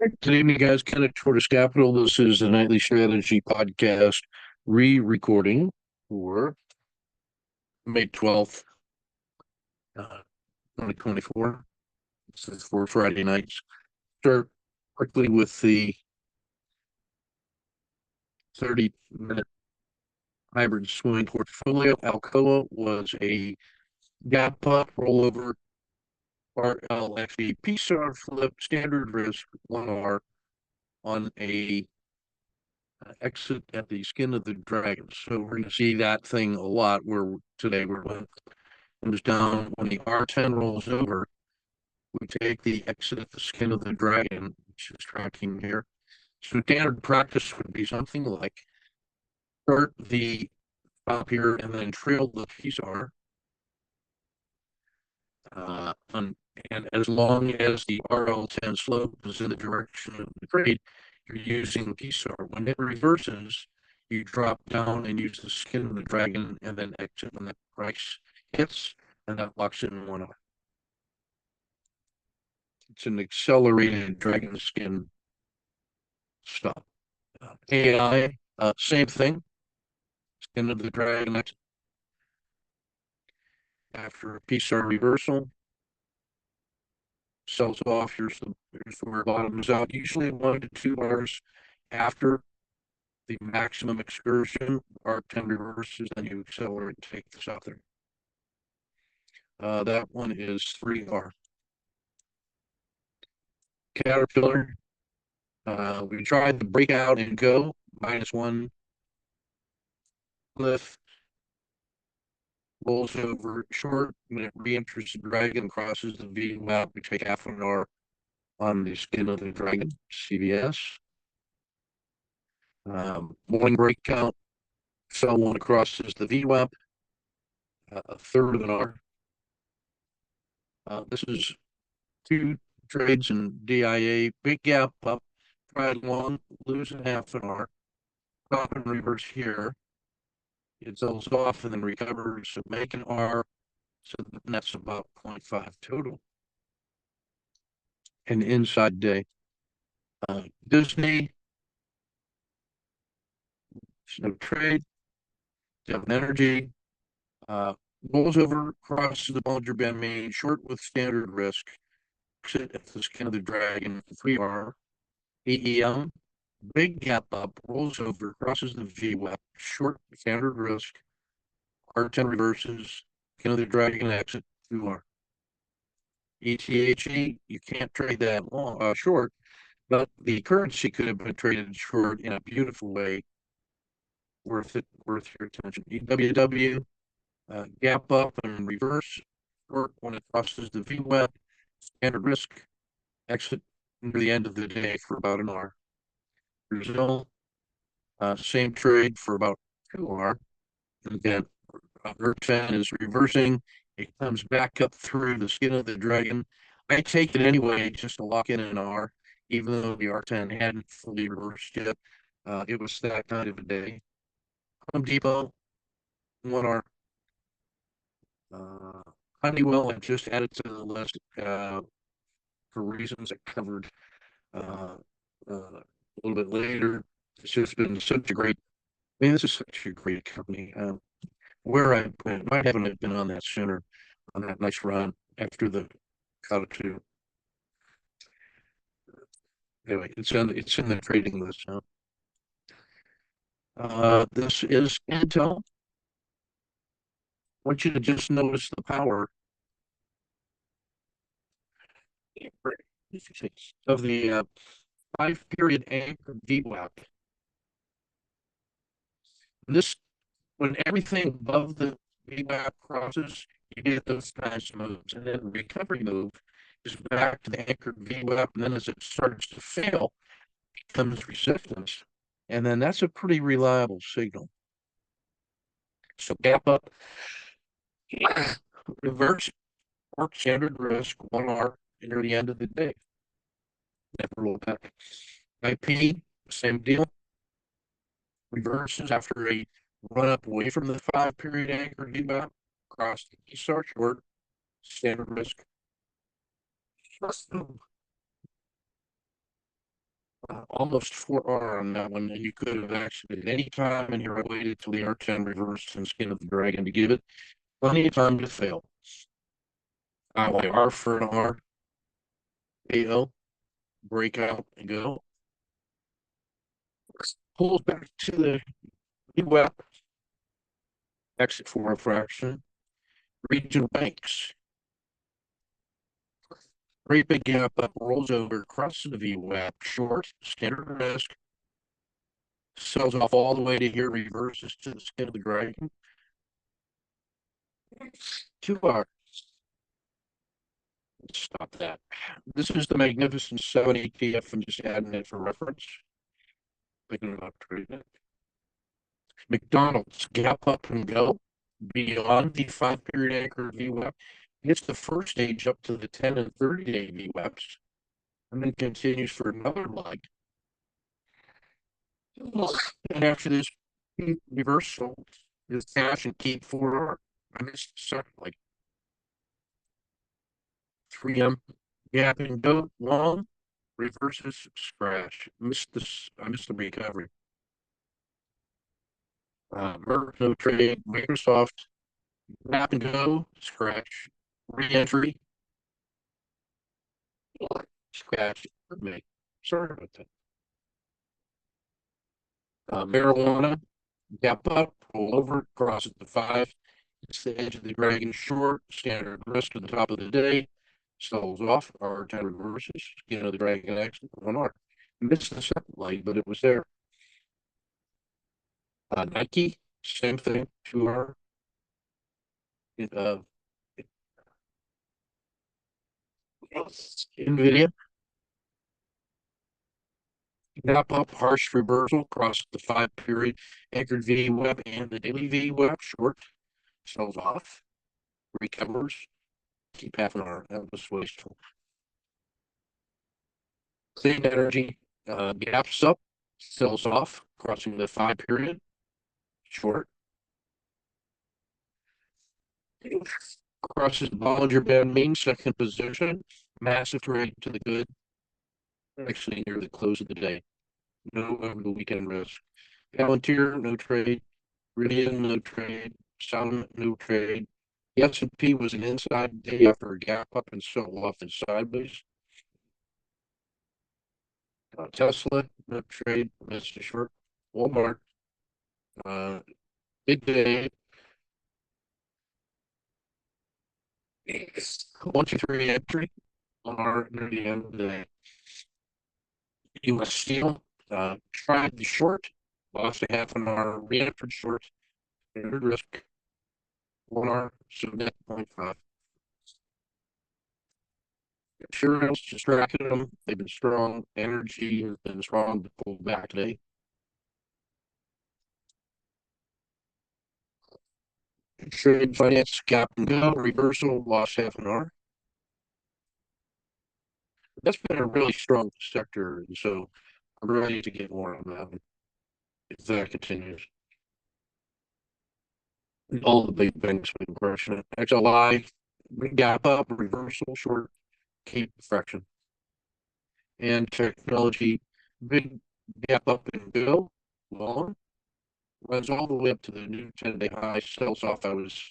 Good evening, guys. Kenneth Tortoise Capital. This is the Nightly Strategy Podcast re-recording for May 12th, 2024. This is for Friday nights. Start quickly with the 30-minute hybrid swing portfolio. Alcoa was a gap up rollover, actually PSAR flip, standard risk 1R on a exit at the skin of the dragon. So we're going to see that thing a lot where today we're when it comes down when the R10 rolls over, we take the exit at the skin of the dragon, which is tracking here. So standard practice would be something like start the top here and then trail the PSAR. And as long as the RL10 slope is in the direction of the trade, you're using PSAR. When it reverses, you drop down and use the skin of the dragon and then exit when that price hits, and that locks in 1 hour. It's an accelerated dragon skin stop. AI, same thing. Skin of the dragon exit after a PSAR reversal. Sells off. Here's where it bottoms out. Usually 1 to 2 hours after the maximum excursion, R10 reverses, then you accelerate and take this out there. That one is 3R. Caterpillar, we tried the breakout and go, -1 lift, rolls over short, when it re-enters the dragon, crosses the V map, we take half an hour on the skin of the dragon, CVS. Morning breakout, sell one crosses the VWAP, a third of an hour. This is 2 trades in DIA, big gap up, tried long, losing half an hour, stop and reverse here. It sells off and then recovers, so make an R, so that's about 0.5 total. An inside day. Disney, no trade, Devon Energy, rolls over, crosses the Bollinger Band main, short with standard risk, exit at the skin of the dragon, 3R. AEM, big gap up, rolls over, crosses the VWAP, short standard risk, R10 reverses, skin of the dragon exit, 2R. ETHE, you can't trade that long, short, but the currency could have been traded short in a beautiful way, worth your attention. EWW, gap up and reverse, short when it crosses the VWAP, standard risk, exit near the end of the day for about an hour. Brazil, same trade for about 2R. And again, R10 is reversing. It comes back up through the skin of the dragon. I take it anyway just to lock in an R, even though the R10 hadn't fully reversed yet. It was that kind of a day. Home Depot, 1R. Honeywell, I just added to the list for reasons I covered a little bit later. It's just been such a great, this is such a great company. Where I might haven't been on that sooner, on that nice run after the cut to. Anyway, it's in the trading list now. This is Intel. I want you to just notice the power of the 5-period anchor VWAP. This, when everything above the VWAP crosses, you get those kinds of moves, and then the recovery move is back to the anchored VWAP, and then as it starts to fail, comes resistance, and then that's a pretty reliable signal. So gap up, reverse, work standard risk, 1R near the end of the day. Never roll back. IP, same deal. Reverses after a run up away from the 5-period anchor VWAP, across the PSAR short, standard risk. Almost 4R on that one, and you could have exited any time, and here I waited till the R10 reversed and skin of the dragon to give it plenty of time to fail. R for an R, AO, break out and go. Pulls back to the VWAP, exit for a fraction, regional banks. Great big gap up, rolls over, crosses the VWAP, short, standard risk, sells off all the way to here, reverses to the skin of the dragon. 2R. Stop that. This is the Magnificent 7 ETF. I'm just adding it for reference. Thinking about trading it. McDonald's gap up and go beyond the 5-period anchor VWAP. Hits the first stage up to the 10 and 30-day VWAPs, and then continues for another leg. And after this reversal is cash and keep 4R. I missed the second leg. 3M gap and go long, reverses, scratch. I missed the recovery. Merck, no trade. Microsoft, gap and go, scratch. Re-entry, scratch. Me. Sorry about that. Marijuana, gap up, roll over, crosses the 5. It's the edge of the dragon short, standard risk to the top of the day, sells off, R10 reverses, skin of the dragon exit, 1R. Missed the second leg, but it was there. Nike, same thing, 2R. NVIDIA, gap up, harsh reversal, crosses the 5-period, anchored VWAP and the daily VWAP, short, sells off, recovers, keep half an hour. That was wasteful. Clean energy, gaps up, sells off, crossing the 5-period, short. Crosses the Bollinger Band mean, second position, massive trade to the good, actually near the close of the day. No over the weekend risk. Palantir, no trade. Rivian, no trade. Sun, no trade. The S&P was an inside day after a gap up and sell off and sideways. Tesla, no trade, missed a short. Walmart, big day. 1, 2, 3 entry on our near the end of the day. US Steel, tried the short, lost a half an hour, re-entered short, standard risk, 1R, submit 0.5. Materials distracted them. They've been strong. Energy has been strong to pull back today. Trade finance gap and go, reversal, lost half an hour. That's been a really strong sector, so I'm ready to get more on that if that continues. All the big banks have been crushing it. XLI, gap up, reversal, short, keep fraction. And technology, big gap up and go, long, runs all the way up to the new 10-day high, sells off. I was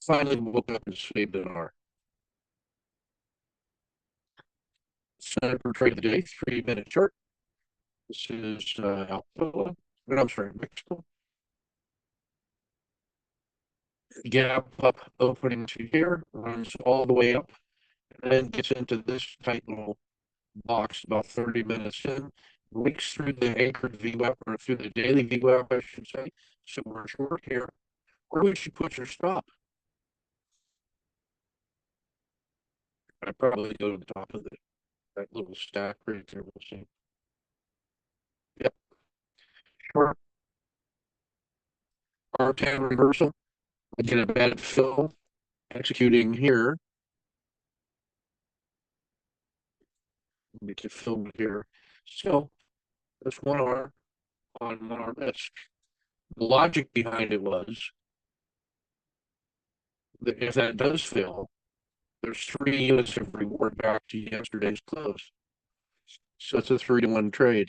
finally woke up and saved an R. Center trade of the day, 3-minute chart. This is Alpha. I'm sorry, Mexico. Gap up, opening to here, runs all the way up, and then gets into this tight little box about 30 minutes in, breaks through the anchored VWAP, or through the daily VWAP, I should say. So we're short here. Where would you put your stop? I'd probably go to the top of that little stack right there. We'll see. Yep. Short. R10 reversal. I get a bad fill. Executing here. Make it fill here. So that's 1R on 1R risk. The logic behind it was that if that does fail, there's 3 units of reward back to yesterday's close. So it's a 3-to-1 trade.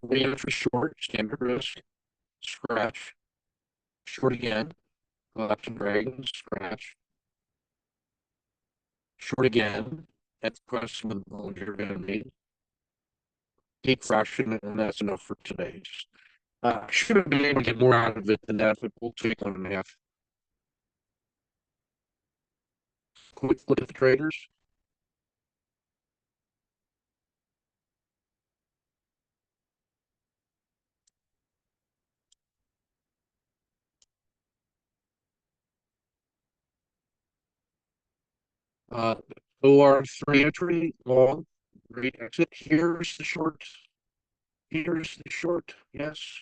Re-entry short, standard risk, scratch, short again, Galactic Dragon, scratch, short again, at the price of the you're going to need. Take fraction, and that's enough for today. Should have been able to get more out of it than that, but we'll take 1.5. Quick look at the traders. Uh, OR3 entry, long, great exit. Here's the short. Here's the short. Yes.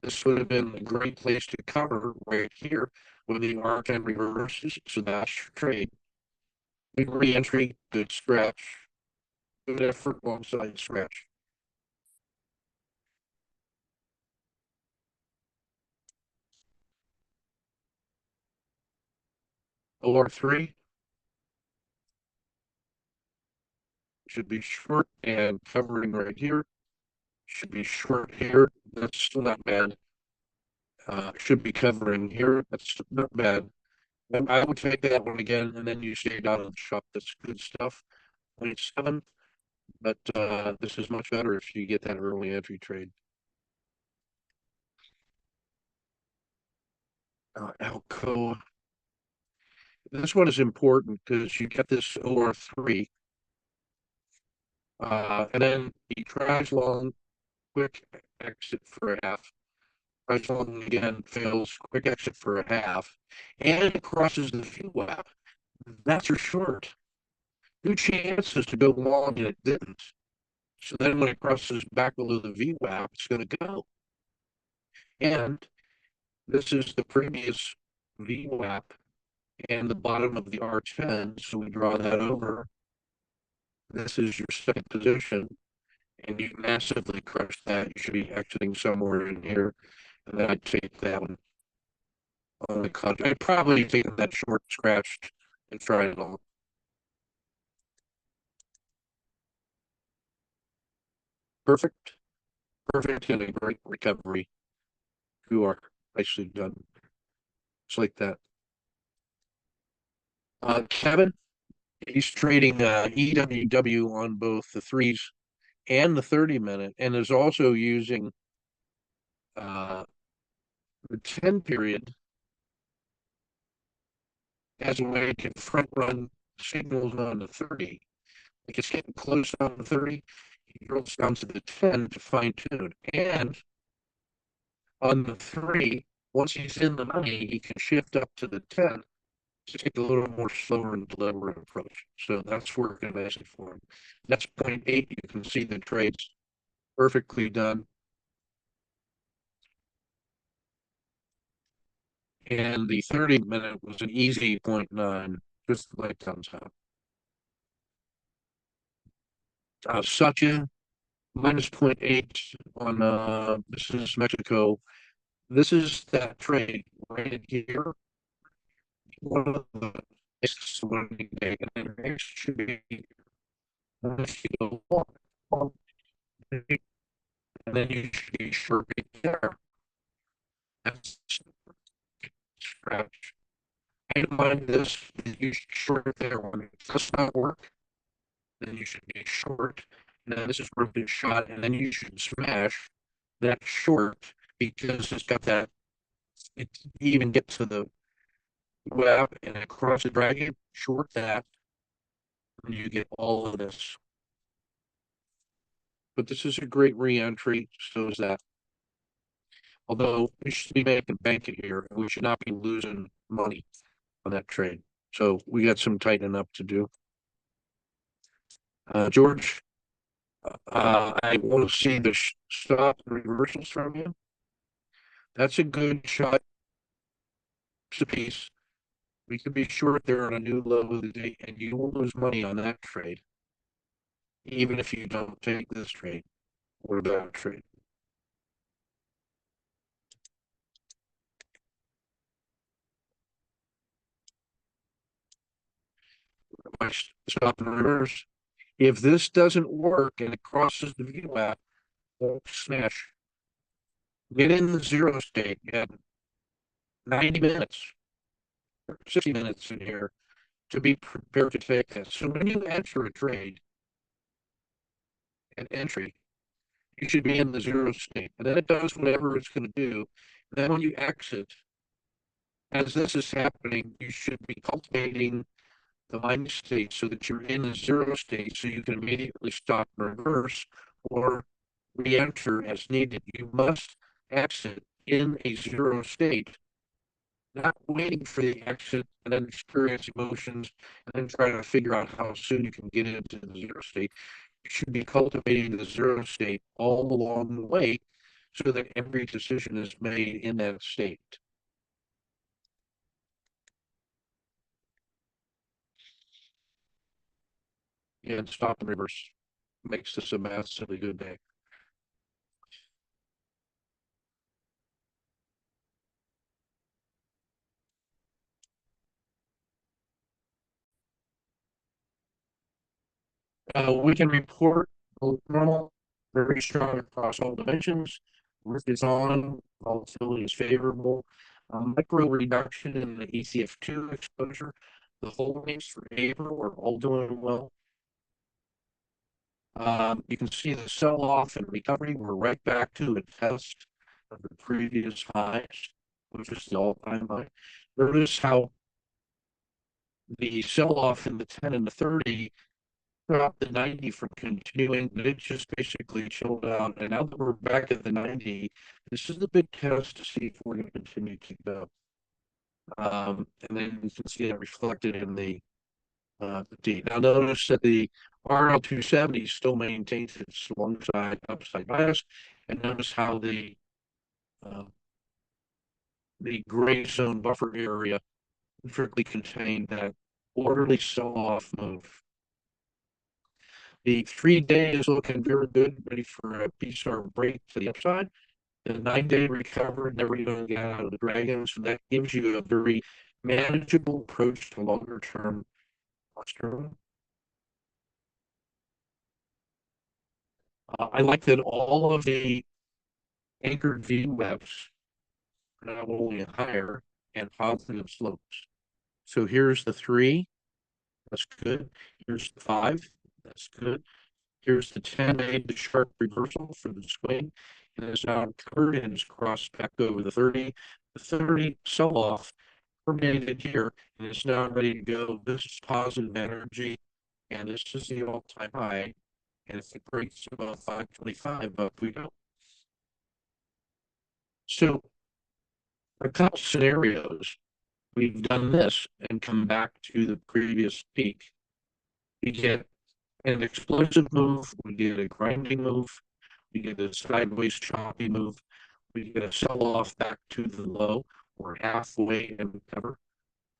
This would have been a great place to cover right here when the R10 reverses. So that's your trade. Big re-entry, good scratch. Good effort, long side scratch. OR3 should be short and covering right here. Should be short here. That's still not bad. Should be covering here. That's not bad. And I would take that one again, and then you stay down in the shop. That's good stuff. 27, but this is much better if you get that early entry trade. Alco. This one is important because you get this OR3, and then he tries long, quick exit for a half. Tries long again, fails, quick exit for a half, and crosses the VWAP. That's your short. Two chances to go long, and it didn't. So then when it crosses back below the VWAP, it's going to go. And this is the previous VWAP and the bottom of the R10. So we draw that over. This is your second position, and you massively crush that. You should be exiting somewhere in here. And then I'd take that one on the cut. I'd probably take that short scratched and try it all. Perfect. Perfect and a great recovery. You are nicely done. It's like that. Kevin, he's trading EWW on both the threes and the 30-minute, and is also using uh, the 10 period as a way to front run signals on the 30. Like it's getting close on the 30, he drills down to the 10 to fine tune. And on the 3, once he's in the money, he can shift up to the 10 to take a little more slower and deliberate approach. So that's working nicely for him. That's 0.8. You can see the trades perfectly done. And the 30-minute was an easy 0.9, just like downtown. Satya, minus 0.8 on this is Mexico. This is that trade right here. One of the winning day, and it should be once you go long, and then you should be sure right there. That's scratch. I don't mind this. You should short there. When it does not work, then you should be short. Now this is worth a shot, and then you should smash that short because it's got that. It even gets to the web and across the dragon, short that, and you get all of this. But this is a great re-entry, so is that. Although we should be making bank here, and we should not be losing money on that trade. So we got some tightening up to do. George, I want to see the stop reversals from you. That's a good shot. It's a piece. We could be short there on a new low of the day, and you will lose money on that trade, even if you don't take this trade or that trade. Stop and reverse. If this doesn't work and it crosses the VWAP, smash. Get in the zero state. You have 90 minutes, 60 minutes in here to be prepared to take this. So when you enter a trade, an entry, you should be in the zero state. And then it does whatever it's going to do. And then when you exit, as this is happening, you should be cultivating the mind state so that you're in a zero state so you can immediately stop and reverse or re-enter as needed. You must exit in a zero state, not waiting for the exit and then experience emotions and then try to figure out how soon you can get into the zero state. You should be cultivating the zero state all along the way so that every decision is made in that state. And stop and reverse makes this a massively good day. We can report normal, very strong across all dimensions. Risk is on, volatility is favorable. Micro reduction in the ECF2 exposure. The holdings for April are all doing well. You can see the sell-off and recovery. We're right back to a test of the previous highs, which is the all-time high. Notice how the sell-off in the 10 and the 30 stopped the 90 from continuing, but it just basically chilled out. And now that we're back at the 90, this is the big test to see if we're going to continue to go. And then you can see it reflected in the D. Now notice that the RL270 still maintains its long side upside bias, and notice how uh, the gray zone buffer area perfectly contained that orderly sell-off move. The 3-day is looking very good, ready for a PSR break to the upside. The 9-day recovery never even got out of the dragon, so that gives you a very manageable approach to longer term posture. I like that all of the anchored VWAPs are now only higher and positive slopes. So here's the 3, that's good. Here's the 5, that's good. Here's the 10 made the sharp reversal for the swing, and it's now covered and is crossed back over the 30. The 30 sell off permeated here, and it's now ready to go. This is positive energy, and this is the all time high. And if it breaks above 525, up we go. So, a couple scenarios, we've done this and come back to the previous peak. We get an explosive move, we get a grinding move, we get a sideways choppy move, we get a sell off back to the low. We're halfway and recover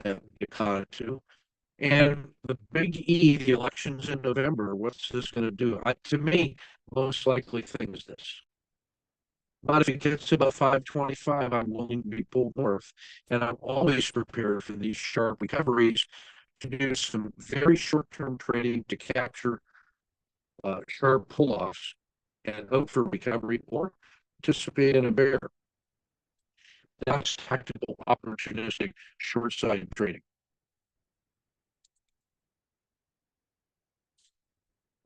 and get caught too. And the big E, the elections in November, what's this going to do? To me, most likely thing is this. But if it gets to about 525, I'm willing to be pulled north. And I'm always prepared for these sharp recoveries to do some very short term trading to capture sharp pull offs and hope for recovery or participate in a bear. That's tactical, opportunistic, short side trading.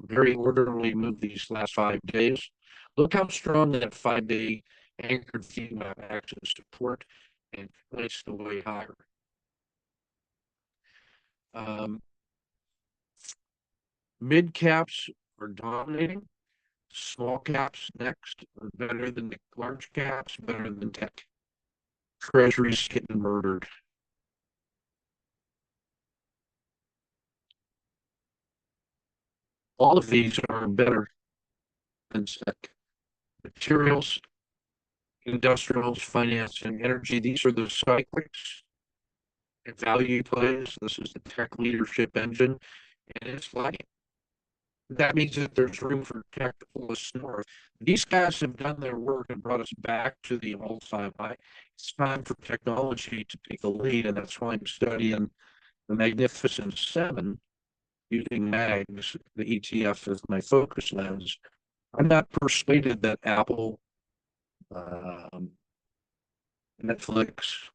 Very orderly move these last 5 days. Look how strong that 5-day anchored feedback acts as support and points the way higher. Mid caps are dominating. Small caps next are better than the large caps, better than tech. Treasuries getting murdered. All of these are better than tech. Materials, industrials, finance, and energy. These are the cyclics and value plays. This is the tech leadership engine, and it's lagging. That means that there's room for tech to pull us north. These guys have done their work and brought us back to the all-time high. It's time for technology to take the lead, and that's why I'm studying the Magnificent Seven using mags, the ETF as my focus lens, I'm not persuaded that Apple, um, Netflix,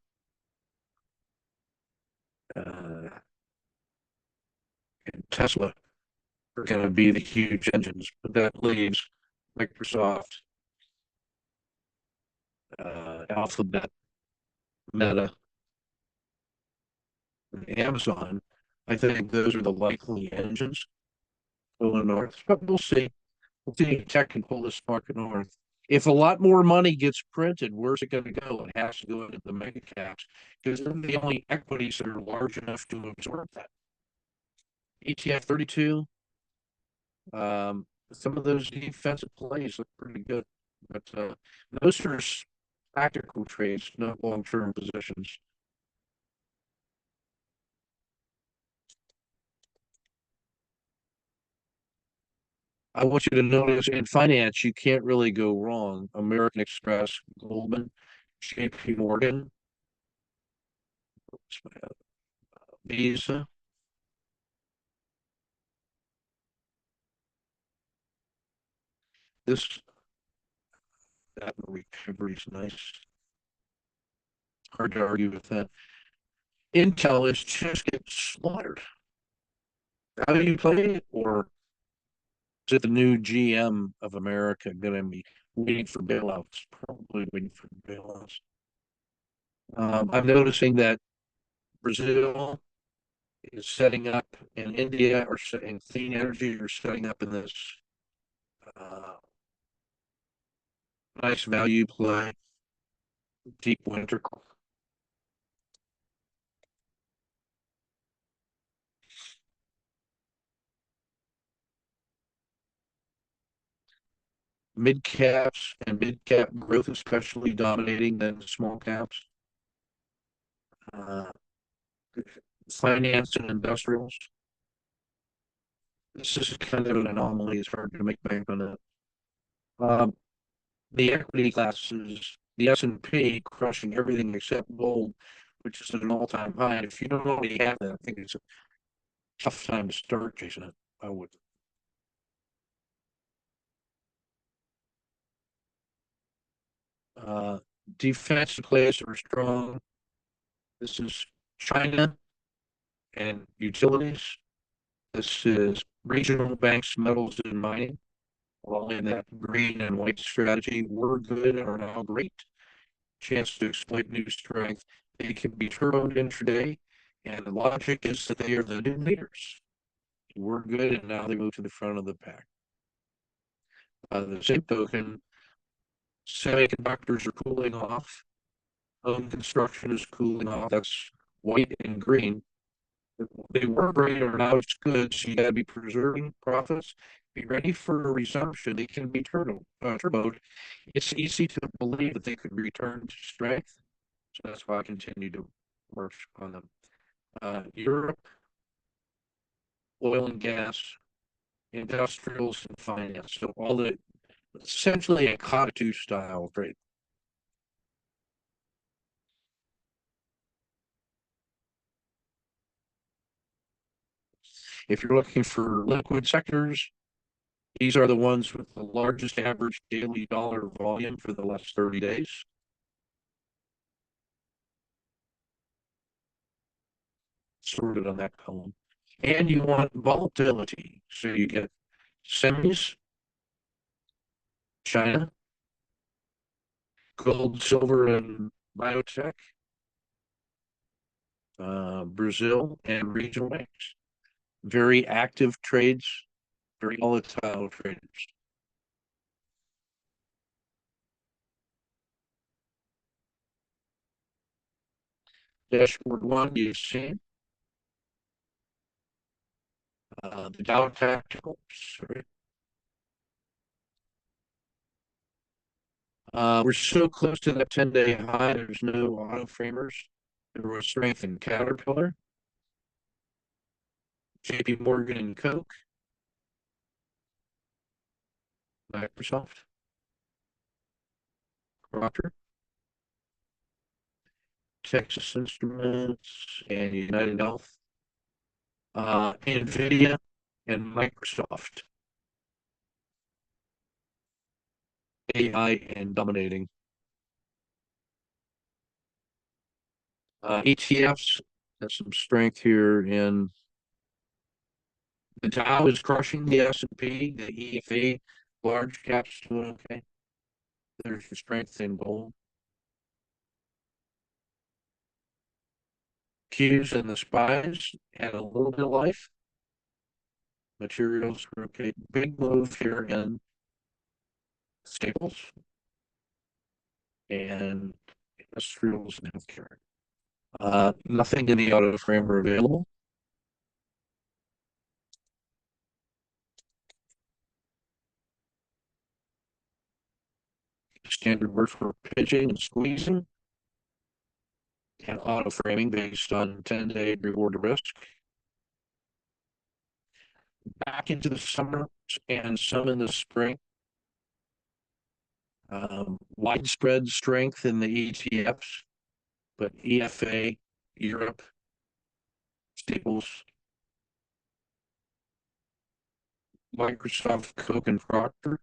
uh, and Tesla are going to be the huge engines, but that leaves Microsoft, Alphabet, Meta, and Amazon. I think those are the likely engines going north, but we'll see. We'll see if tech can pull this market north. If a lot more money gets printed, where's it going to go? It has to go into the mega caps because they're the only equities that are large enough to absorb that. ETF 32, some of those defensive plays look pretty good, but those are tactical trades, not long-term positions. I want you to notice in finance, you can't really go wrong. American Express, Goldman, JP Morgan, Visa. This that recovery is nice. Hard to argue with that. Intel is just getting slaughtered. How do you play it? Or is it the new GM of America going to be waiting for bailouts? Probably waiting for bailouts. I'm noticing that Brazil is setting up, and India or in clean energy are setting up in this uh, nice value play, deep winter. Mid caps and mid cap growth, especially dominating than small caps. Uh, Finance and industrials. This is kind of an anomaly. It's hard to make bank on that. Um, the equity classes, the S&P crushing everything except gold, which is at an all-time high. And if you don't already have that, I think it's a tough time to start chasing it. I would. Uh, Defensive plays are strong. This is China and utilities. This is regional banks, metals, and mining. All in that green and white strategy were good and are now great. Chance to exploit new strength. They can be turboed intraday, and the logic is that they are the new leaders. We're good, and now they move to the front of the pack. The same token, semiconductors are cooling off. Home construction is cooling off. That's white and green. They were great, or now it's good. So you got to be preserving profits. Be ready for a resumption. They can be turboed. It's easy to believe that they could return to strength. So that's why I continue to work on them. Europe, oil and gas, industrials, and finance. So all the essentially a COD2 style trade. If you're looking for liquid sectors, these are the ones with the largest average daily dollar volume for the last 30 days. Sorted on that column. And you want volatility. So you get semis, China, gold, silver, and biotech, Brazil, and regional banks. Very active trades, very volatile traders. Dashboard one, you've seen the Dow Tactical. Sorry. We're so close to that 10-day high. There's no auto framers. There was strength in Caterpillar, JP Morgan and Coke, Microsoft, Procter, Texas Instruments, and United Health. NVIDIA and Microsoft, AI and dominating. ETFs has some strength here in the Dow is crushing the S&P, the EFA, large caps doing okay. There's your strength in gold. Qs and the SPYs had a little bit of life. Materials were okay. Big move here in staples and industrials and healthcare. Nothing in the auto frame are available. Standard works for pitching and squeezing and auto framing based on 10-day reward to risk. Back into the summer and some in the spring. Widespread strength in the ETFs, but EFA, Europe, staples, Microsoft, Coke, and Procter.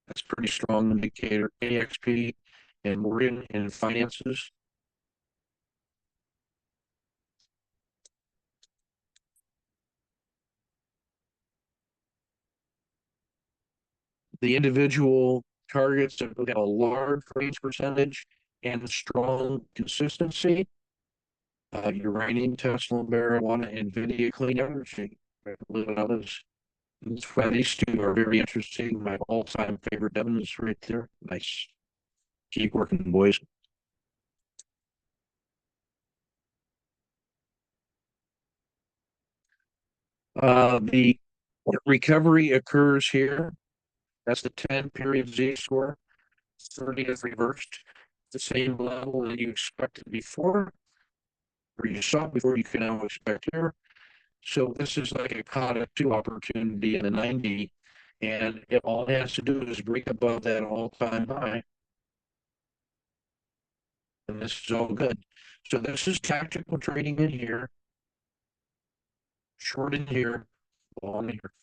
That's a pretty strong indicator. AXP and Morgan in finances. The individual targets have a large range percentage and strong consistency. Uranium, Tesla, marijuana, NVIDIA, clean energy. Others. That's why these two are very interesting. My all-time favorite Devon is right there. Nice. Keep working, boys. The recovery occurs here. That's the 10-period Z-score. 30 is reversed. The same level that you expected before, or you saw before, you can now expect here. So this is like a COTA 2 opportunity in the 90, and it all it has to do is break above that all-time high, and this is all good. So this is tactical trading in here, short in here, long in here.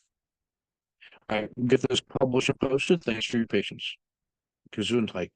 All right, get this published and posted. Thanks for your patience. Gesundheit.